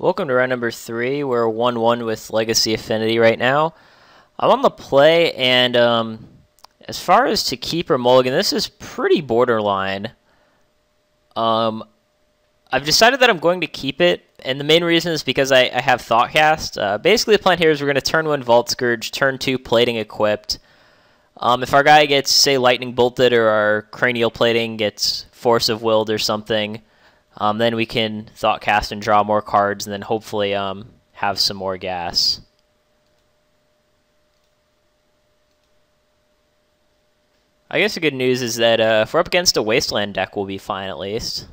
Welcome to round number 3. We're 1-1 with Legacy Affinity right now. I'm on the play, and as far as to keep or mulligan, this is pretty borderline. I've decided that I'm going to keep it, and the main reason is because I have Thoughcast. Basically, the plan here is we're going to turn 1 Vault Skirge, turn 2 Plating equipped. If our guy gets, say, Lightning Bolted, or our Cranial Plating gets Force of Willed or something, then we can Thoughcast and draw more cards, and then hopefully have some more gas. I guess the good news is that if we're up against a Wasteland deck, we'll be fine at least.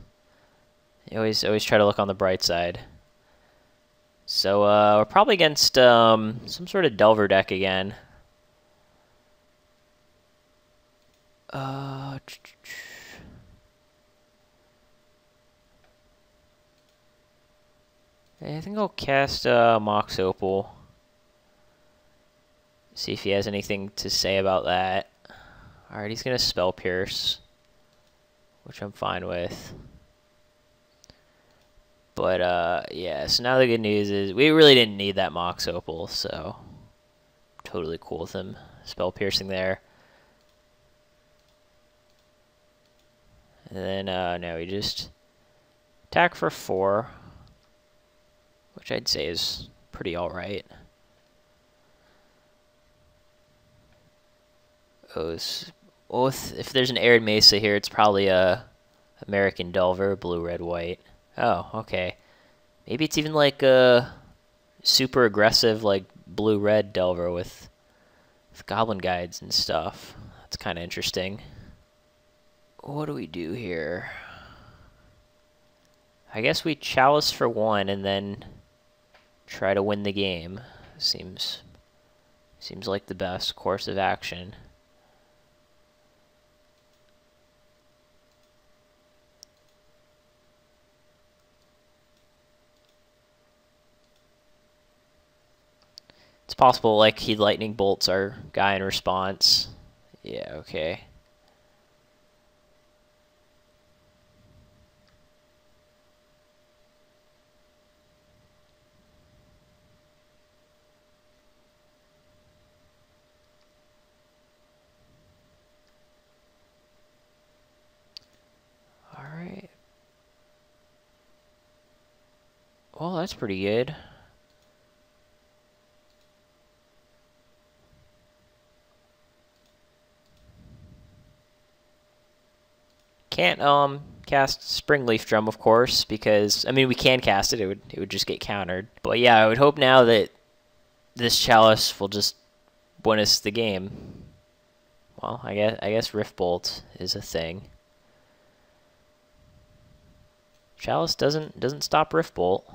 You always try to look on the bright side. So we're probably against some sort of Delver deck again. I think I'll cast Mox Opal. See if he has anything to say about that. Alright, he's going to Spell Pierce, which I'm fine with. But, yeah, so now the good news is we really didn't need that Mox Opal, so I'm totally cool with him Spell Piercing there. And then, now we just attack for 4. Which I'd say is pretty alright. If there's an Arid Mesa here, it's probably a American Delver, blue, red, white. Oh, okay. Maybe it's even like a super aggressive, like blue-red Delver with Goblin Guides and stuff. That's kind of interesting. What do we do here? I guess we Chalice for 1 and then try to win the game. Seems like the best course of action. It's possible like he lightning bolts our guy in response. Yeah, okay. Well, that's pretty good. Can't cast Springleaf Drum, of course, because I mean we can cast it. It would just get countered. But yeah, I would hope now that this Chalice will just win us the game. Well, I guess Rift Bolt is a thing. Chalice doesn't stop Rift Bolt.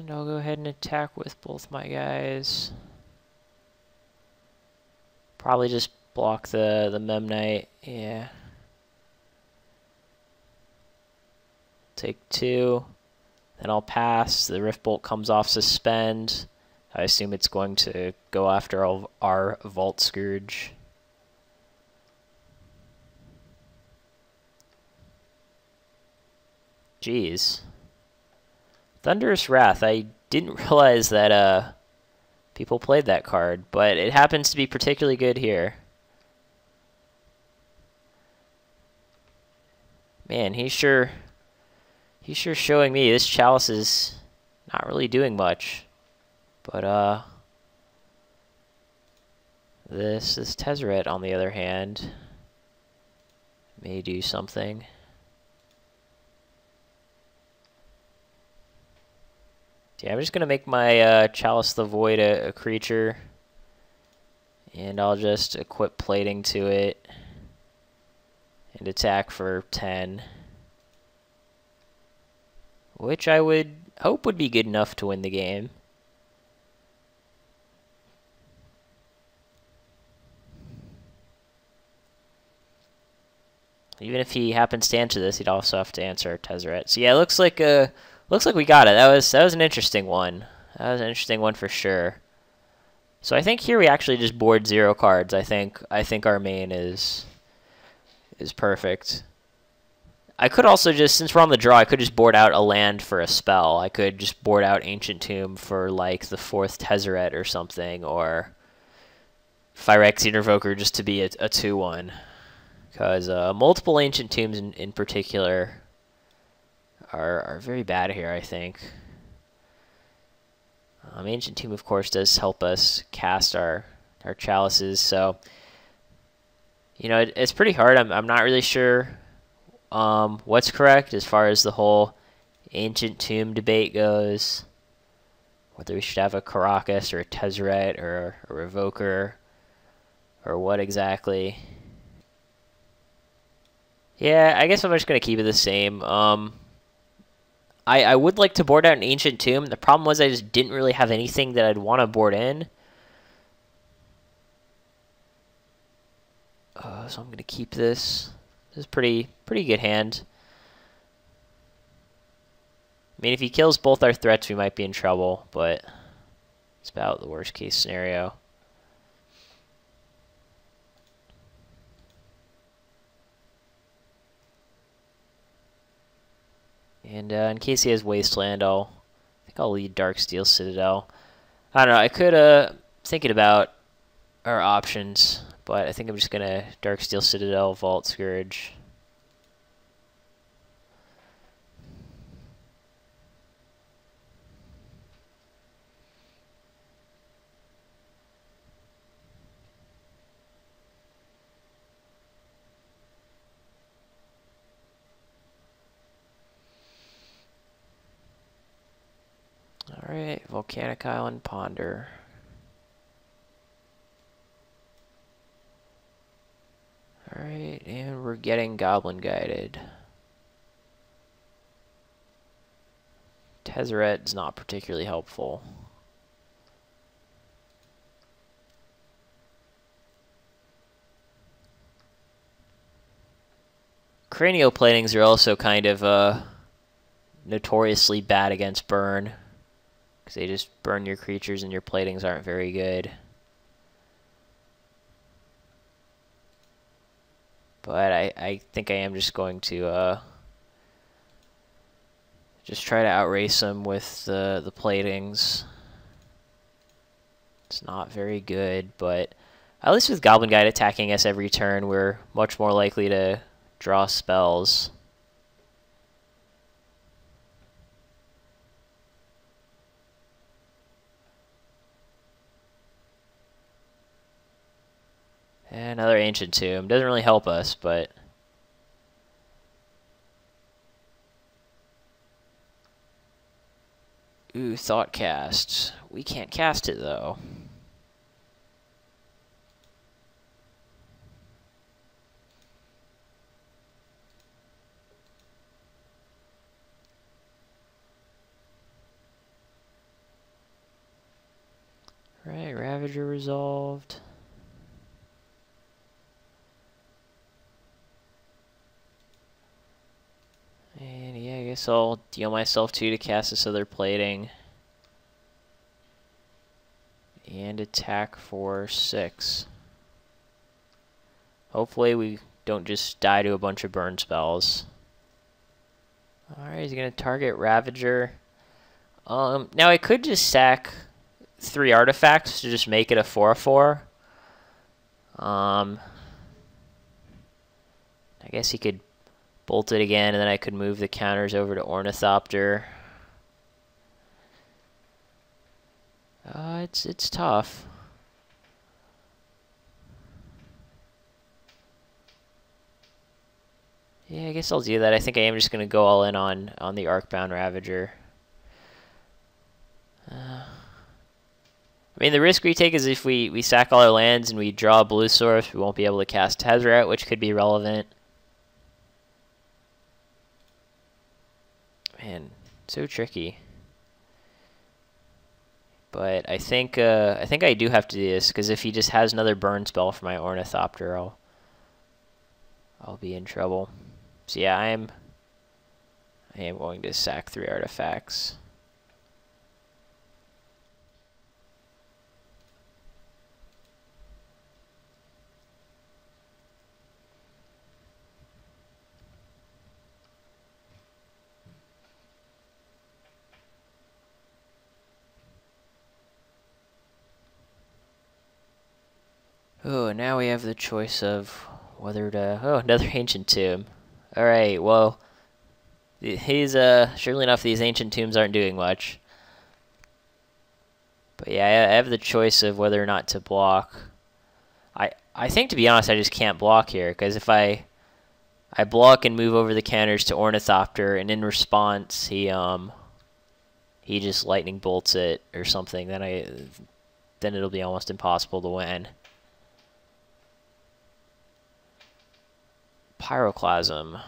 I'll go ahead and attack with both my guys. Probably just block the Memnite. Yeah. Take 2. Then I'll pass. The Rift Bolt comes off suspend. I assume it's going to go after our Vault Skirge. Jeez. Thunderous Wrath. I didn't realize that people played that card, but it happens to be particularly good here. Man, he's sure showing me this Chalice is not really doing much. But this Tezzeret, on the other hand, may do something. Yeah, I'm just going to make my Chalice the Void a creature, and I'll just equip Plating to it and attack for 10. which I would hope would be good enough to win the game. Even if he happens to answer this, he'd also have to answer Tezzeret. So yeah, looks like we got it. That was an interesting one. That was an interesting one for sure. So I think here we actually just board 0 cards. I think our main is perfect. I could also just, since we're on the draw, I could just board out a land for a spell. I could just board out Ancient Tomb for like the 4th Tezzeret or something, or Phyrexian Revoker just to be a 2/1. Because multiple Ancient Tombs in particular are very bad here, I think. Ancient Tomb, of course, does help us cast our chalices, so you know it's pretty hard. I'm not really sure what's correct as far as the whole Ancient Tomb debate goes. Whether we should have a Karakas or a Tezzeret or a Revoker, or what exactly. Yeah, I guess I'm just going to keep it the same. I would like to board out an Ancient Tomb. The problem was I just didn't really have anything that I'd want to board in. So I'm going to keep this. This is pretty good hand. I mean, if he kills both our threats, we might be in trouble, but it's about the worst case scenario. And in case he has Wasteland, I think I'll lead Darksteel Citadel. I don't know, I could, thinking about our options, but I think I'm just going to Darksteel Citadel, Vault Skirge. Alright, Volcanic Island, Ponder. Alright, and we're getting Goblin Guided. Tezzeret is not particularly helpful. Cranial Platings are also kind of notoriously bad against burn. Because they just burn your creatures and your platings aren't very good. But I think I am just going to just try to outrace them with the platings. It's not very good, but at least with Goblin Guide attacking us every turn, we're much more likely to draw spells. Another Ancient Tomb. Doesn't really help us, but... Ooh, Thoughcast. We can't cast it, though. Right, Ravager resolved. And yeah, I guess I'll deal myself 2 to cast this other plating. And attack for 6. Hopefully we don't just die to a bunch of burn spells. Alright, he's going to target Ravager. Now I could just sack 3 artifacts to just make it a 4/4. I guess he could bolt it again, and then I could move the counters over to Ornithopter. It's tough. Yeah, I guess I'll do that. I think I am just going to go all in on the Arcbound Ravager. I mean, the risk we take is if we sack all our lands and we draw a blue source, we won't be able to cast Tezzeret, which could be relevant. Man, So tricky. But I think I do have to do this, because if he just has another burn spell for my Ornithopter, I'll be in trouble. So yeah, I am going to sack 3 artifacts. Oh, now we have the choice of whether to... Oh, another Ancient Tomb. Alright, well, surely enough, these Ancient Tombs aren't doing much. But yeah, I have the choice of whether or not to block. I think, to be honest, I just can't block here, because if I block and move over the counters to Ornithopter, and in response, he just lightning bolts it or something, then it'll be almost impossible to win. Pyroclasm.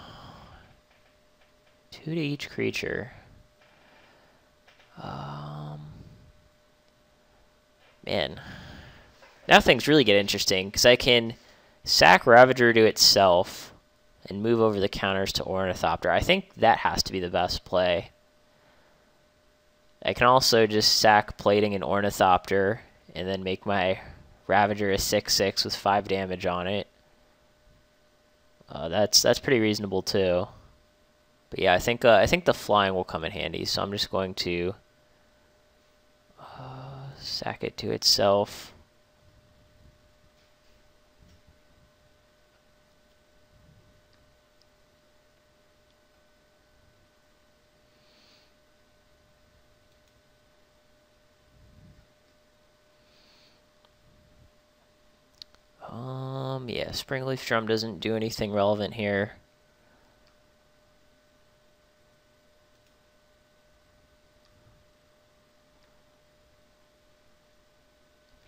2 to each creature. Man. Now things really get interesting, because I can sack Ravager to itself and move over the counters to Ornithopter. I think that has to be the best play. I can also just sack Plating and Ornithopter and then make my Ravager a 6/6 with 5 damage on it. That's pretty reasonable too. But yeah, I think the flying will come in handy. So I'm just going to sack it to itself. Yeah, Springleaf Drum doesn't do anything relevant here.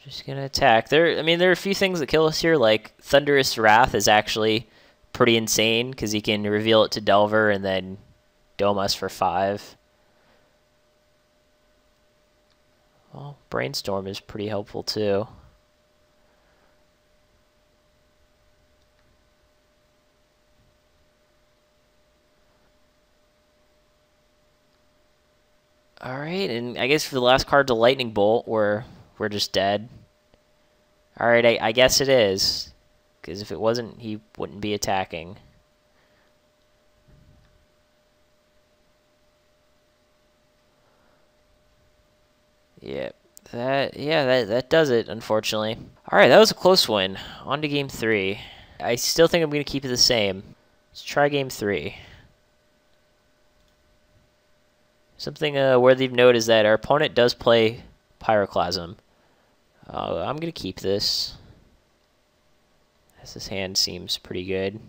Just gonna attack. I mean, there are a few things that kill us here, like Thunderous Wrath is actually pretty insane, because he can reveal it to Delver and then dome us for 5. Well, Brainstorm is pretty helpful too. Alright, and I guess for the last card, the Lightning Bolt, we're just dead. Alright, I guess it is. Because if it wasn't, he wouldn't be attacking. Yep. That does it, unfortunately. Alright, that was a close one. On to game 3. I still think I'm going to keep it the same. Let's try game 3. Something worthy of note is that our opponent does play Pyroclasm. I'm going to keep this, as this hand seems pretty good.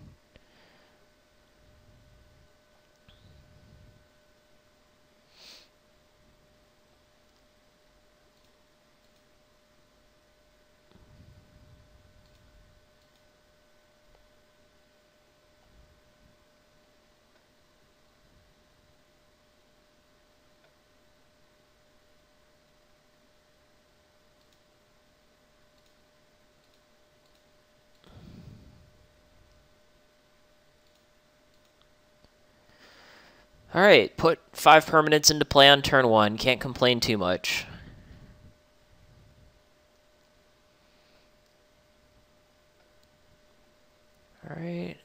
Alright, put 5 permanents into play on turn 1. Can't complain too much. Alright.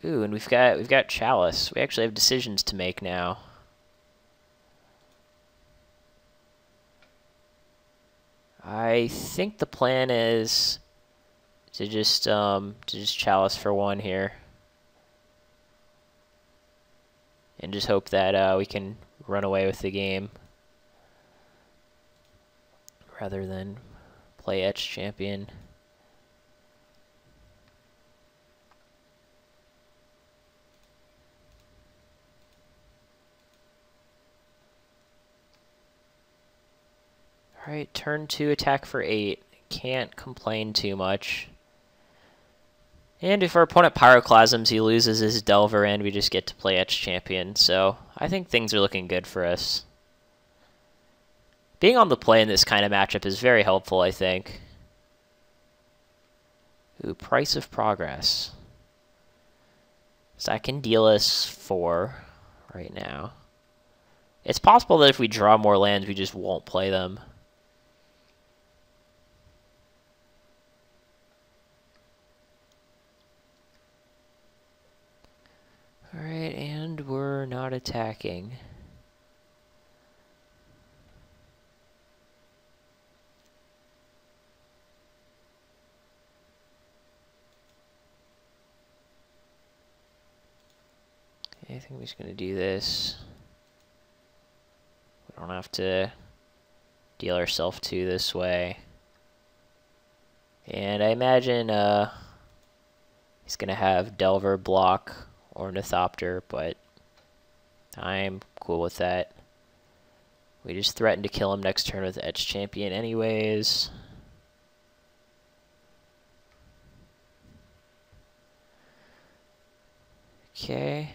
Ooh, and we've got Chalice. We actually have decisions to make now. I think the plan is to just Chalice for 1 here, and just hope that we can run away with the game rather than play Etched Champion. Alright, turn 2, attack for 8. Can't complain too much. And if our opponent Pyroclasms, he loses his Delver, and we just get to play Etched Champion. So I think things are looking good for us. Being on the play in this kind of matchup is very helpful, I think. Ooh, Price of Progress. So that can deal us 4 right now. It's possible that if we draw more lands, we just won't play them. Alright, and we're not attacking. Okay, I think we're just going to do this. We don't have to deal ourselves 2 this way. And I imagine he's going to have Delver block Ornithopter, but I'm cool with that. We just threaten to kill him next turn with Etched Champion anyways. Okay.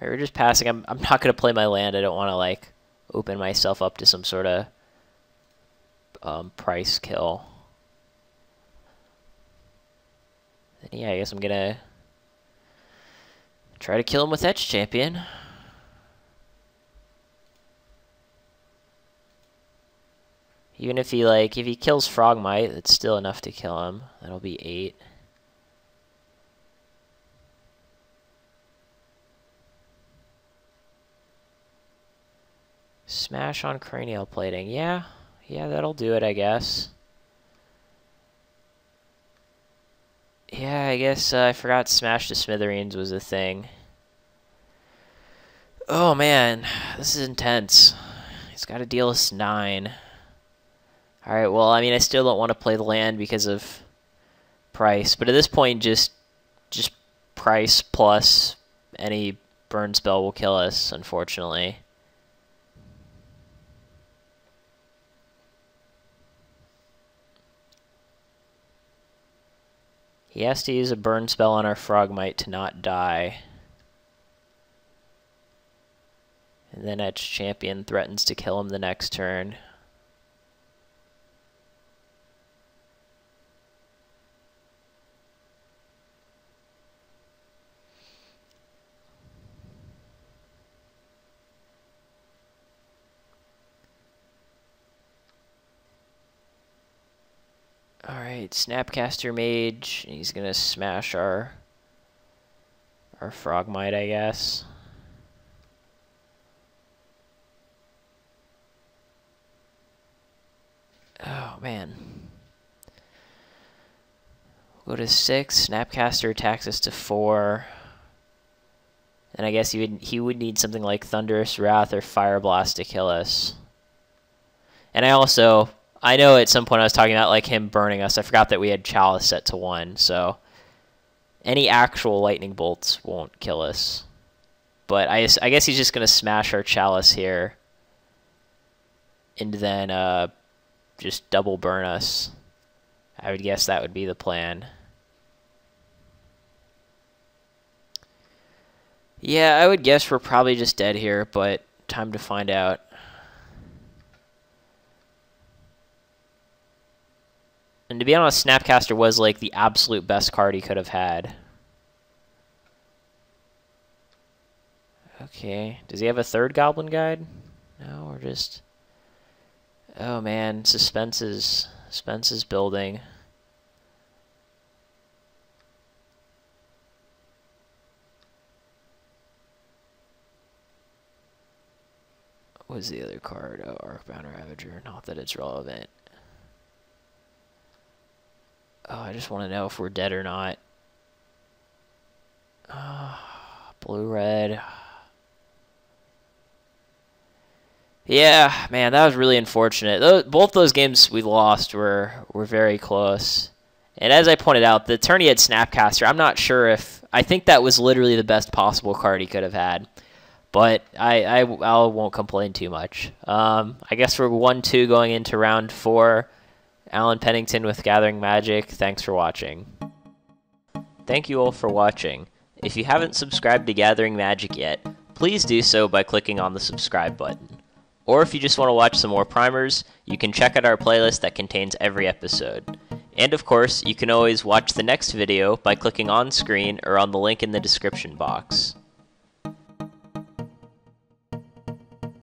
Alright, we're just passing. I'm not going to play my land. I don't want to, like, open myself up to some sort of price kill. And yeah, I guess I'm going to try to kill him with Etched Champion. Even if he, like, if he kills Frogmite, it's still enough to kill him. That'll be 8. Smash on Cranial Plating. Yeah, that'll do it, I guess. Yeah, I guess I forgot Smash to Smithereens was a thing. Oh, man. This is intense. He's got to deal us 9. Alright, well, I mean, I still don't want to play the land because of price. But at this point, just price plus any burn spell will kill us, unfortunately. He has to use a burn spell on our Frogmite to not die. And then Etched Champion threatens to kill him the next turn. Alright, Snapcaster Mage. He's gonna smash our Frogmite, I guess. Oh, man. We'll go to 6. Snapcaster attacks us to 4. And I guess he would need something like Thunderous Wrath or Fire Blast to kill us. And I know at some point I was talking about like him burning us. I forgot that we had Chalice set to 1, so any actual lightning bolts won't kill us. But I guess he's just going to smash our Chalice here and then just double burn us. I would guess that would be the plan. Yeah, I would guess we're probably just dead here, but time to find out. And to be honest, Snapcaster was like the absolute best card he could have had. Okay, does he have a 3rd Goblin Guide? No, we're just... Oh man, suspense is building. What was the other card? Oh, Arcbound Ravager. Not that it's relevant. Oh, I just want to know if we're dead or not. Blue-red. Yeah, man, that was really unfortunate. Both those games we lost were very close. And as I pointed out, the turn he had Snapcaster, I'm not sure if... I think that was literally the best possible card he could have had. But I won't complain too much. I guess we're 1-2 going into round 4. Alan Pennington with Gathering Magic. Thanks for watching. Thank you all for watching. If you haven't subscribed to Gathering Magic yet, please do so by clicking on the subscribe button. Or if you just want to watch some more primers, you can check out our playlist that contains every episode. And of course, you can always watch the next video by clicking on screen or on the link in the description box.